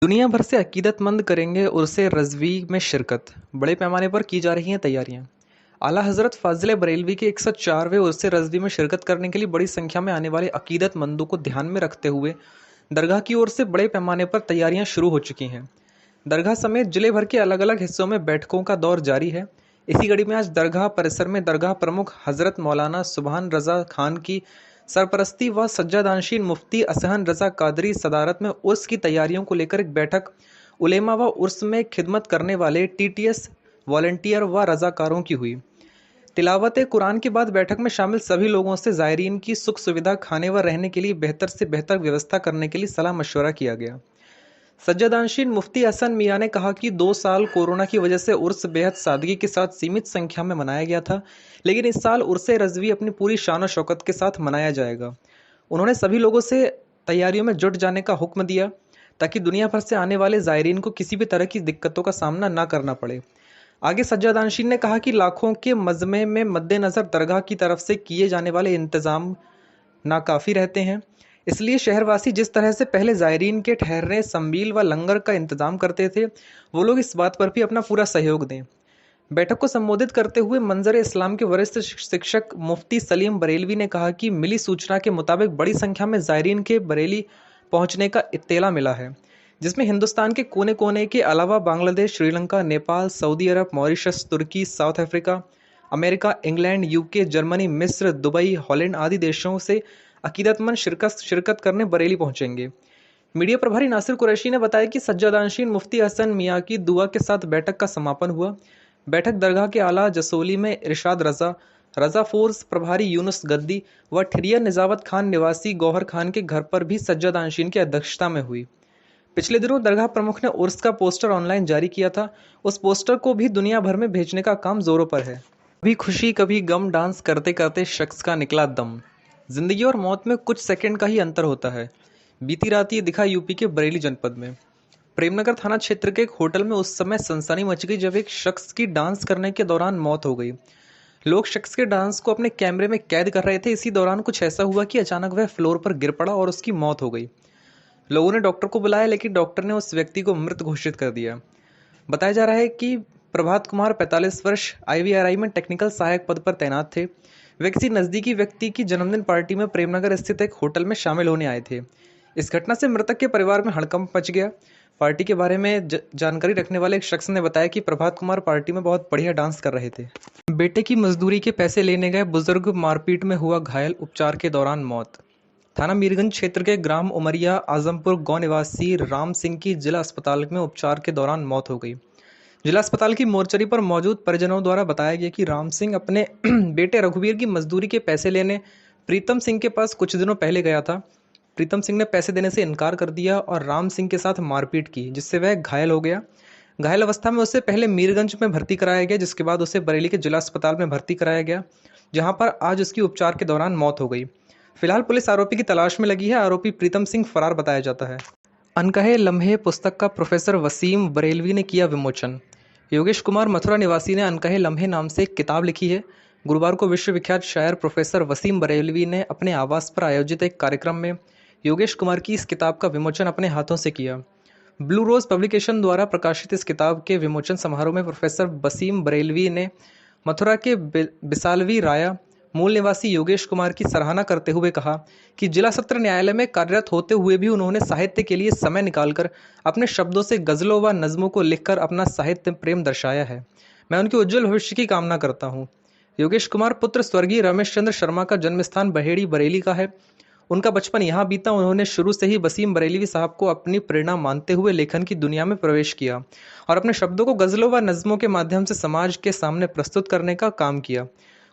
दुनिया भर से अकीदतमंद करेंगे उर्से रज़वी में शिरकत। बड़े पैमाने पर की जा रही हैं तैयारियां। आला हज़रत फ़ाज़िल बरेलवी के 104वें उर्से रज़वी में शिरकत करने के लिए बड़ी संख्या में आने वाले अकीदतमंदों को ध्यान में रखते हुए दरगाह की ओर से बड़े पैमाने पर तैयारियां शुरू हो चुकी हैं। दरगाह समेत जिले भर के अलग अलग हिस्सों में बैठकों का दौर जारी है। इसी कड़ी में आज दरगाह परिसर में दरगाह प्रमुख हजरत मौलाना सुबहान रजा खान की सरपरस्ती व सज्जादानशीन मुफ्ती असहन रजा कादरी सदारत में उर्स की तैयारियों को लेकर एक बैठक उलेमा व उर्स में खिदमत करने वाले टीटीएस वॉलंटियर व रजाकारों की हुई। तिलावत कुरान के बाद बैठक में शामिल सभी लोगों से ज़ायरीन की सुख सुविधा, खाने व रहने के लिए बेहतर से बेहतर व्यवस्था करने के लिए सलाह मशवरा किया गया। सज्जादानशीन मुफ्ती हसन मियाँ ने कहा कि 2 साल कोरोना की वजह से उर्स बेहद सादगी के साथ सीमित संख्या में मनाया गया था, लेकिन इस साल उर्स रज़वी अपनी पूरी शान और शौकत के साथ मनाया जाएगा। उन्होंने सभी लोगों से तैयारियों में जुट जाने का हुक्म दिया ताकि दुनिया भर से आने वाले ज़ायरीन को किसी भी तरह की दिक्कतों का सामना न करना पड़े। आगे सज्जादानशीन ने कहा कि लाखों के मजमे में मद्देनज़र दरगाह की तरफ से किए जाने वाले इंतज़ाम नाकाफ़ी रहते हैं, इसलिए शहरवासी जिस तरह से पहले ज़ायरीन के ठहरने, संबील व लंगर का इंतज़ाम करते थे, वो लोग इस बात पर भी अपना पूरा सहयोग दें। बैठक को संबोधित करते हुए मंजर इस्लाम के वरिष्ठ शिक्षक मुफ्ती सलीम बरेलवी ने कहा कि मिली सूचना के मुताबिक बड़ी संख्या में ज़ायरीन के बरेली पहुंचने का इत्तेला मिला है, जिसमें हिंदुस्तान के कोने कोने के अलावा बांग्लादेश, श्रीलंका, नेपाल, सऊदी अरब, मॉरिशस, तुर्की, south Africa, America, England, UK, Germany, मिस्र, दुबई, हॉलैंड आदि देशों से अकीदतमंद शिरकत करने बरेली पहुंचेंगे। मीडिया प्रभारी नासिर कुरैशी ने बताया कि सज्जादानशीन मुफ्ती हसन मियाँ की दुआ के साथ बैठक का समापन हुआ। बैठक दरगाह के आला जसोली में इरशाद रजा फोर्स प्रभारी यूनुस गद्दी व ठिरिया निजावत खान निवासी गौहर खान के घर पर भी सज्जादानशीन की अध्यक्षता में हुई। पिछले दिनों दरगाह प्रमुख ने उर्स का पोस्टर ऑनलाइन जारी किया था। उस पोस्टर को भी दुनिया भर में भेजने का काम जोरों पर है। कभी खुशी कभी गम डांस करते करते शख्स का निकला दम। जिंदगी और मौत में कुछ सेकंड का ही अंतर होता है। बीती रात ये दिखा यूपी के बरेली जनपद में प्रेमनगर थाना क्षेत्र के एक होटल में उस समय सनसनी मच गई जब एक शख्स की डांस करने के दौरान मौत हो गई। लोग शख्स के डांस को अपने कैमरे में कैद कर रहे थे। इसी दौरान कुछ ऐसा हुआ कि अचानक वह फ्लोर पर गिर पड़ा और उसकी मौत हो गई। लोगों ने डॉक्टर को बुलाया, लेकिन डॉक्टर ने उस व्यक्ति को मृत घोषित कर दिया। बताया जा रहा है कि प्रभात कुमार 45 वर्ष आईवीआरआई में टेक्निकल सहायक पद पर तैनात थे। वे किसी नज़दीकी व्यक्ति की जन्मदिन पार्टी में प्रेमनगर स्थित एक होटल में शामिल होने आए थे। इस घटना से मृतक के परिवार में हड़कंप मच गया। पार्टी के बारे में जानकारी रखने वाले एक शख्स ने बताया कि प्रभात कुमार पार्टी में बहुत बढ़िया डांस कर रहे थे। बेटे की मजदूरी के पैसे लेने गए बुजुर्ग मारपीट में हुआ घायल, उपचार के दौरान मौत। थाना मीरगंज क्षेत्र के ग्राम उमरिया आजमपुर गांव निवासी राम सिंह की जिला अस्पताल में उपचार के दौरान मौत हो गई। जिला अस्पताल की मोर्चरी पर मौजूद परिजनों द्वारा बताया गया कि राम सिंह अपने बेटे रघुवीर की मजदूरी के पैसे लेने प्रीतम सिंह के पास कुछ दिनों पहले गया था। प्रीतम सिंह ने पैसे देने से इनकार कर दिया और राम सिंह के साथ मारपीट की, जिससे वह घायल हो गया। घायल अवस्था में उसे पहले मीरगंज में भर्ती कराया गया, जिसके बाद उसे बरेली के जिला अस्पताल में भर्ती कराया गया, जहां पर आज उसकी उपचार के दौरान मौत हो गई। फिलहाल पुलिस आरोपी की तलाश में लगी है। आरोपी प्रीतम सिंह फरार बताया जाता है। अनकहे लम्हे पुस्तक का प्रोफेसर वसीम बरेलवी ने किया विमोचन। योगेश कुमार मथुरा निवासी ने अनकहे लम्हे नाम से एक किताब लिखी है। गुरुवार को विश्वविख्यात शायर प्रोफेसर वसीम बरेलवी ने अपने आवास पर आयोजित एक कार्यक्रम में योगेश कुमार की इस किताब का विमोचन अपने हाथों से किया। ब्लू रोज पब्लिकेशन द्वारा प्रकाशित इस किताब के विमोचन समारोह में प्रोफेसर वसीम बरेलवी ने मथुरा के बिसालवी राया मूल निवासी योगेश कुमार की सराहना करते हुए कहा कि जिला सत्र न्यायालय में कार्यरत होते हुए भी उन्होंने साहित्य के लिए समय निकालकर अपने शब्दों से गज़लों व नज़मों को लिखकर अपना साहित्य प्रेम दर्शाया है। मैं उनके उज्जवल भविष्य की कामना करता हूँ। योगेश कुमार पुत्र स्वर्गीय रमेश चंद्र शर्मा का जन्म स्थान बहेड़ी बरेली का है। उनका बचपन यहाँ बीता। उन्होंने शुरू से ही वसीम बरेलवी साहब को अपनी प्रेरणा मानते हुए लेखन की दुनिया में प्रवेश किया और अपने शब्दों को गज़लों व नज़मों के माध्यम से समाज के सामने प्रस्तुत करने का काम किया।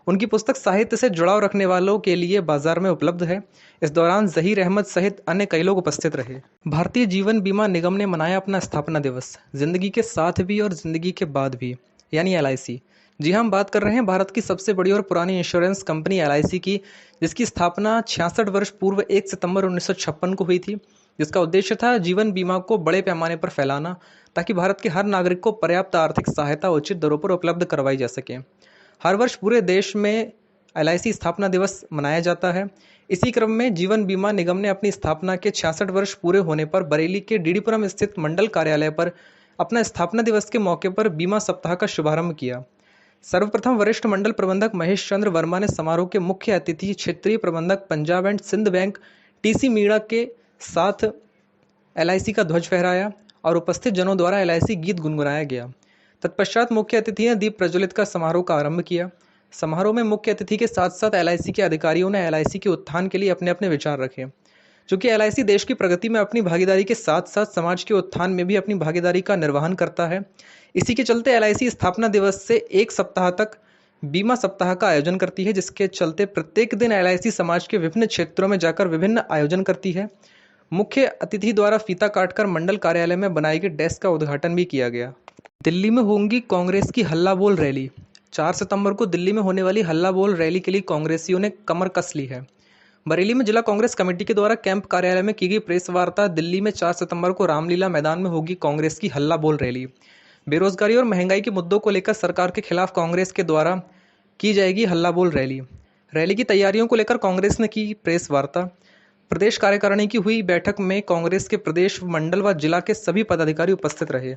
उनकी पुस्तक साहित्य से जुड़ाव रखने वालों के लिए बाजार में उपलब्ध है। इस दौरान जहीर अहमद सहित अन्य कई लोग उपस्थित रहे। भारतीय जीवन बीमा निगम ने मनाया अपना स्थापना दिवस, जिंदगी के साथ भी और जिंदगी के बाद भी, यानी एलआईसी। जी हाँ, हम बात कर रहे हैं भारत की सबसे बड़ी और पुरानी इंश्योरेंस कंपनी एलआईसी की, जिसकी स्थापना 66 वर्ष पूर्व 1 सितंबर 1956 को हुई थी। जिसका उद्देश्य था जीवन बीमा को बड़े पैमाने पर फैलाना, ताकि भारत के हर नागरिक को पर्याप्त आर्थिक सहायता उचित दरों पर उपलब्ध करवाई जा सके। हर वर्ष पूरे देश में एलआईसी स्थापना दिवस मनाया जाता है। इसी क्रम में जीवन बीमा निगम ने अपनी स्थापना के 66 वर्ष पूरे होने पर बरेली के डीडीपुरम स्थित मंडल कार्यालय पर अपना स्थापना दिवस के मौके पर बीमा सप्ताह का शुभारंभ किया। सर्वप्रथम वरिष्ठ मंडल प्रबंधक महेश चंद्र वर्मा ने समारोह के मुख्य अतिथि क्षेत्रीय प्रबंधक Punjab and Sind bank T C Meena के साथ एलआईसी का ध्वज फहराया और उपस्थित जनों द्वारा एलआईसी गीत गुनगुनाया गया। तत्पश्चात मुख्य अतिथि ने दीप प्रज्वलित कर समारोह का आरंभ किया। समारोह में मुख्य अतिथि के साथ साथ एलआईसी के अधिकारियों ने एलआईसी के उत्थान के लिए अपने अपने विचार रखे। चूंकि एलआईसी देश की प्रगति में अपनी भागीदारी के साथ साथ समाज के उत्थान में भी अपनी भागीदारी का निर्वहन करता है, इसी के चलते एलआईसी स्थापना दिवस से एक सप्ताह तक बीमा सप्ताह का आयोजन करती है, जिसके चलते प्रत्येक दिन एलआईसी समाज के विभिन्न क्षेत्रों में जाकर विभिन्न आयोजन करती है। मुख्य अतिथि द्वारा फीता काटकर मंडल कार्यालय में बनाई गई डेस्क का उद्घाटन भी किया गया। दिल्ली में होंगी कांग्रेस की हल्ला बोल रैली। 4 सितंबर को दिल्ली में होने वाली हल्ला बोल रैली के लिए कांग्रेसियों ने कमर कस ली है। बरेली में जिला कांग्रेस कमेटी के द्वारा कैंप कार्यालय में की गई प्रेस वार्ता। दिल्ली में 4 सितंबर को रामलीला मैदान में होगी कांग्रेस की हल्ला बोल रैली। बेरोजगारी और महंगाई के मुद्दों को लेकर सरकार के खिलाफ कांग्रेस के द्वारा की जाएगी हल्ला बोल रैली। रैली की तैयारियों को लेकर कांग्रेस ने की प्रेस वार्ता। प्रदेश कार्यकारिणी की हुई बैठक में कांग्रेस के प्रदेश, मंडल व जिला के सभी पदाधिकारी उपस्थित रहे।